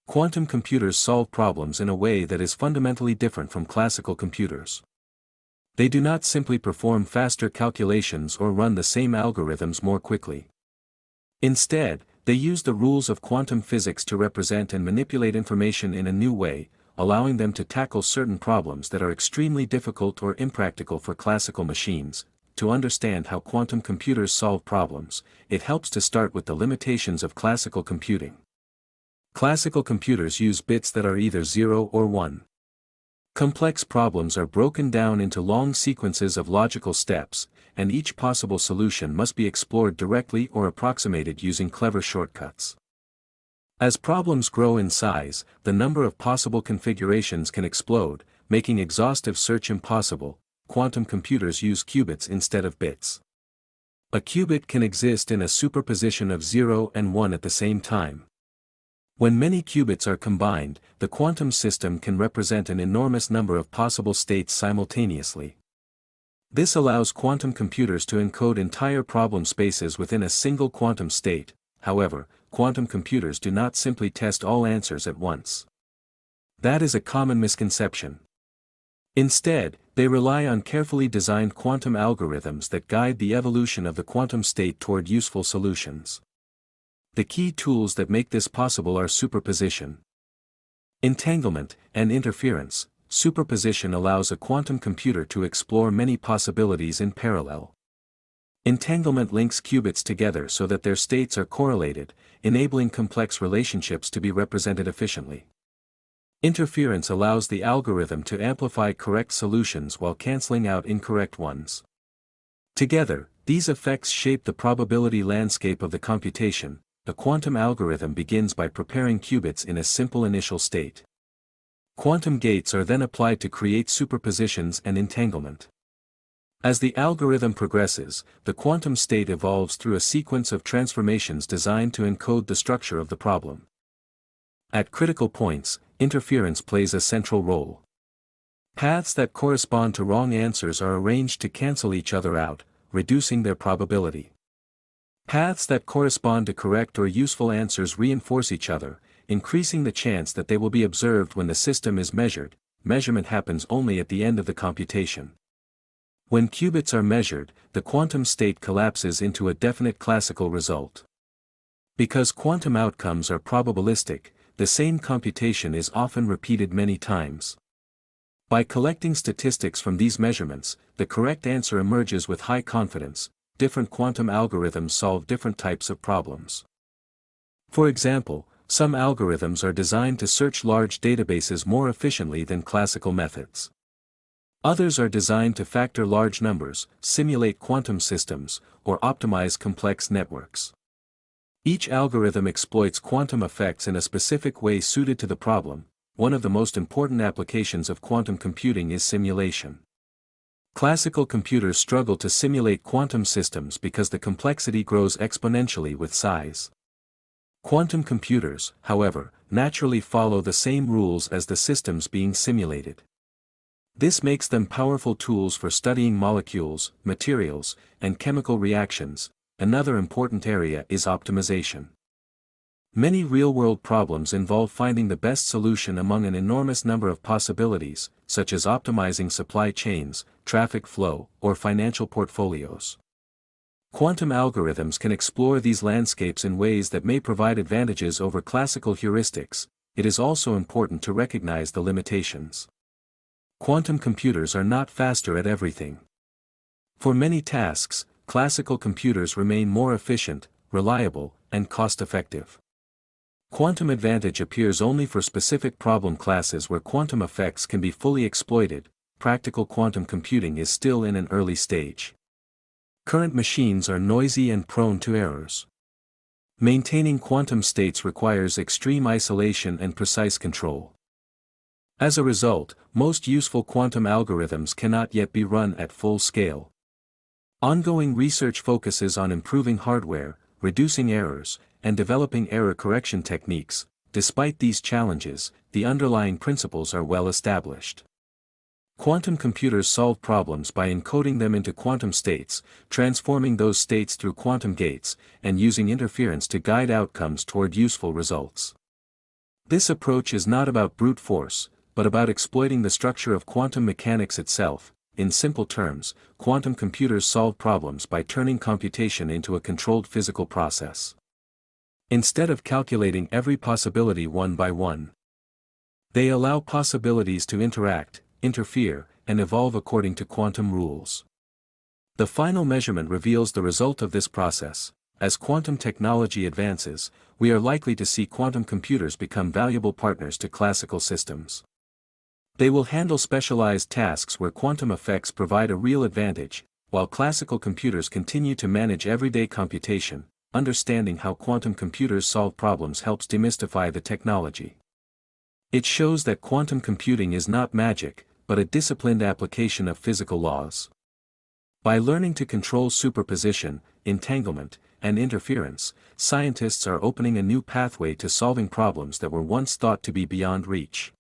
Quantum computers solve problems in a way that is fundamentally different from classical computers. They do not simply perform faster calculations or run the same algorithms more quickly. Instead, they use the rules of quantum physics to represent and manipulate information in a new way, allowing them to tackle certain problems that are extremely difficult or impractical for classical machines. To understand how quantum computers solve problems, it helps to start with the limitations of classical computing. Classical computers use bits that are either 0 or 1. Complex problems are broken down into long sequences of logical steps, and each possible solution must be explored directly or approximated using clever shortcuts. As problems grow in size, the number of possible configurations can explode, making exhaustive search impossible. Quantum computers use qubits instead of bits. A qubit can exist in a superposition of 0 and 1 at the same time. When many qubits are combined, the quantum system can represent an enormous number of possible states simultaneously. This allows quantum computers to encode entire problem spaces within a single quantum state. However, quantum computers do not simply test all answers at once. That is a common misconception. Instead, they rely on carefully designed quantum algorithms that guide the evolution of the quantum state toward useful solutions. The key tools that make this possible are superposition, entanglement, and interference. Superposition allows a quantum computer to explore many possibilities in parallel. Entanglement links qubits together so that their states are correlated, enabling complex relationships to be represented efficiently. Interference allows the algorithm to amplify correct solutions while canceling out incorrect ones. Together, these effects shape the probability landscape of the computation. A quantum algorithm begins by preparing qubits in a simple initial state. Quantum gates are then applied to create superpositions and entanglement. As the algorithm progresses, the quantum state evolves through a sequence of transformations designed to encode the structure of the problem. At critical points, interference plays a central role. Paths that correspond to wrong answers are arranged to cancel each other out, reducing their probability. Paths that correspond to correct or useful answers reinforce each other, increasing the chance that they will be observed when the system is measured. Measurement happens only at the end of the computation. When qubits are measured, the quantum state collapses into a definite classical result. Because quantum outcomes are probabilistic, the same computation is often repeated many times. By collecting statistics from these measurements, the correct answer emerges with high confidence. Different quantum algorithms solve different types of problems. For example, some algorithms are designed to search large databases more efficiently than classical methods. Others are designed to factor large numbers, simulate quantum systems, or optimize complex networks. Each algorithm exploits quantum effects in a specific way suited to the problem. One of the most important applications of quantum computing is simulation. Classical computers struggle to simulate quantum systems because the complexity grows exponentially with size. Quantum computers, however, naturally follow the same rules as the systems being simulated. This makes them powerful tools for studying molecules, materials, and chemical reactions. Another important area is optimization. Many real-world problems involve finding the best solution among an enormous number of possibilities, such as optimizing supply chains, traffic flow, or financial portfolios. Quantum algorithms can explore these landscapes in ways that may provide advantages over classical heuristics. It is also important to recognize the limitations. Quantum computers are not faster at everything. For many tasks, classical computers remain more efficient, reliable, and cost-effective. Quantum advantage appears only for specific problem classes where quantum effects can be fully exploited. Practical quantum computing is still in an early stage. Current machines are noisy and prone to errors. Maintaining quantum states requires extreme isolation and precise control. As a result, most useful quantum algorithms cannot yet be run at full scale. Ongoing research focuses on improving hardware, reducing errors, and developing error correction techniques. Despite these challenges, the underlying principles are well established. Quantum computers solve problems by encoding them into quantum states, transforming those states through quantum gates, and using interference to guide outcomes toward useful results. This approach is not about brute force, but about exploiting the structure of quantum mechanics itself. In simple terms, quantum computers solve problems by turning computation into a controlled physical process. Instead of calculating every possibility one by one, they allow possibilities to interact, interfere, and evolve according to quantum rules. The final measurement reveals the result of this process. As quantum technology advances, we are likely to see quantum computers become valuable partners to classical systems. They will handle specialized tasks where quantum effects provide a real advantage, while classical computers continue to manage everyday computation. Understanding how quantum computers solve problems helps demystify the technology. It shows that quantum computing is not magic, but a disciplined application of physical laws. By learning to control superposition, entanglement, and interference, scientists are opening a new pathway to solving problems that were once thought to be beyond reach.